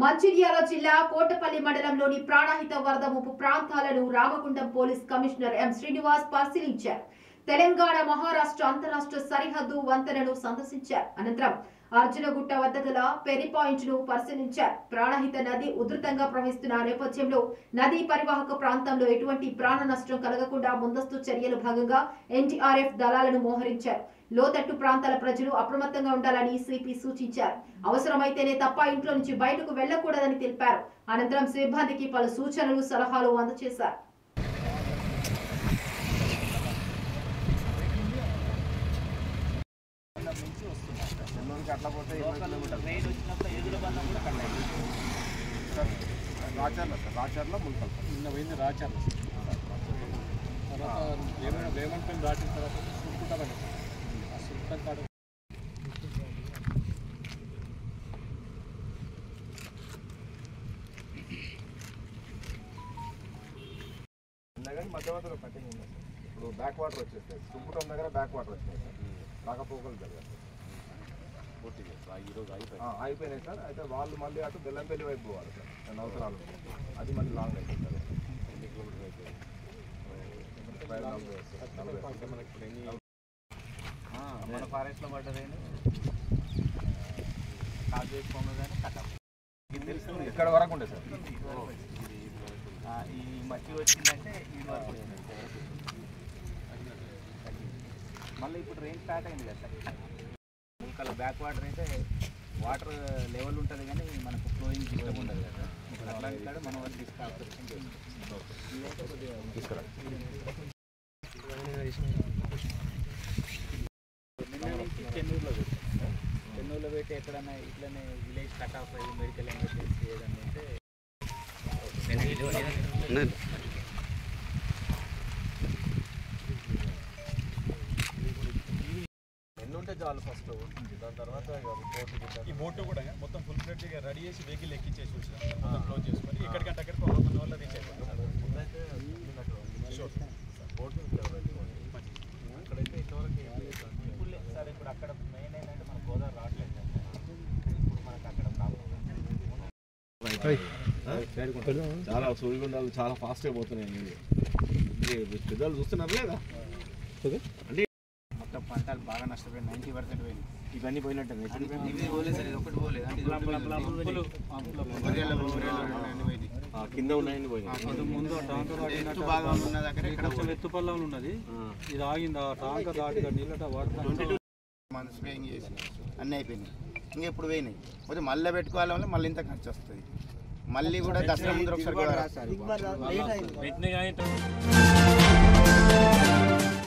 మంచిర్యాల జిల్లా కోటపల్లి మండలంలోని ప్రాణహిత వరద ముప్పు ప్రాంతాలను Ramagundam police commissioner M Srinivas పరిశీలించారు. తెలంగాణ మహారాష్ట్ర అంతరాష్ట్ర సరిహద్దు వంతెనను సందర్శించారు. అనంతరం అర్జునగుట్ట వద్ద గల పెరి పాయింట్ ను పరిశీలించారు. ప్రాణహిత నది ఉధృతంగా ప్రవహిస్తున్న నేపథ్యంలో నదీ పరివాహక ప్రాంతంలో ఎటువంటి ప్రాణ నష్టం కలగకుండా ముందస్తు చర్యలు భాగంగా ఎన్డీఆర్ఎఫ్ దళాలను మోహరించారు. లోతట్టు ప్రాంతాల ప్రజలు అప్రమత్తంగా ఉండాలని సిపి సూచించారు. అవసరమైతేనే తప్ప ఇంట్లో నుంచి బయటకు వెళ్లకూడదని తెలిపారు. అనంతరం సిబ్బందికి పలు సూచనలు సలహాలు అందజేశారు. రాచర్ల మున్కల్ నిన్న పోయింది రాచర్ల తర్వాత వేమన్ పెన్ దాటిన తర్వాత సుల్తాన్ కాడ కానీ మధ్యవర్తులు కట్టింగ్ ఉంది. ఇప్పుడు బ్యాక్ వాటర్ వచ్చేస్తాయి. సుంకుటం దగ్గర బ్యాక్ వాటర్ వచ్చినాయి సార్. రాకపోకలు జరగాలి. ఈరోజు అయిపోయినాయి సార్. అయితే వాళ్ళు మళ్ళీ అటు బెల్లంపల్లి వైపు పోవాలి సార్. దాని అవసరాలు అది మళ్ళీ లాంగ్ అవుతుంది సార్. ఎన్ని కిలోమీటర్లు అవుతుంది? మన ఫారెస్ట్లో పడ్డదేని కాల్ చేసుకోగానే కట్టాలి. ఇది తెలుస్తుంది ఇక్కడ వరకు ఉండే సార్. ఈ మట్టి వచ్చిందంటే ఈ వరకు వచ్చింది. మళ్ళీ ఇప్పుడు రెయిన్ స్టార్ట్ అయింది కదా సార్. ఇంకా బ్యాక్ వాటర్ అయితే వాటర్ లెవెల్ ఉంటుంది కానీ మనకు ఫ్లోయింగ్ సిస్టమ్ ఉండదు కదా. అట్లాంటి కాడ మనం వాళ్ళు చెన్నూరులో పెట్టి ఎక్కడన్నా ఇట్లనే విలేజ్ కట్ ఆఫ్ అయ్యి మెడికల్ ఎమర్జెన్సీ ఏదన్నా ఉంటే ఉంటే చాలు ఫస్ట్. దాని తర్వాత ఈ బోటు కూడా మొత్తం ఫుల్ ఫ్లెడ్జ్గా రెడీ చేసి వెహికల్ ఎక్కించేసి మొత్తం క్లోజ్ చేసుకొని ఎక్కడికంటే అక్కడికి 1 మంది వల్ల రీచ్ అయిపోతుంది. బోటు అక్కడైతే ఇంతవరకు ఇప్పుడు సార్. ఇప్పుడు అక్కడ మెయిన్ ఏంటంటే మన గోదావరి రావట్లేదు. ఇప్పుడు మనకు అక్కడ ప్రాబ్లం చాలా సూర్యగుండాలు చాలా ఫాస్ట్గా పోతున్నాయి. పెద్దలు చూస్తున్నారు లేదా అంటే మొత్తం పంటలు బాగా నష్టపోయి 90% పోయింది. ఇవన్నీ పోయినట్టు కింద ఉన్నాయని పోయినాయి. ముందు ఎత్తుపల్లం ఉన్నది. ఇది ఆగింది. ఆ టాంక దాటిగా నీళ్ళట మందు స్ప్రేయింగ్ చేసి అన్నీ అయిపోయినాయి. ఇంకా ఇప్పుడు పోయినాయి. పోతే మళ్ళీ పెట్టుకోవాలి వల్ల మళ్ళీ ఇంత ఖర్చు వస్తుంది. మళ్ళీ కూడా దసరా ముందు ఒకసారి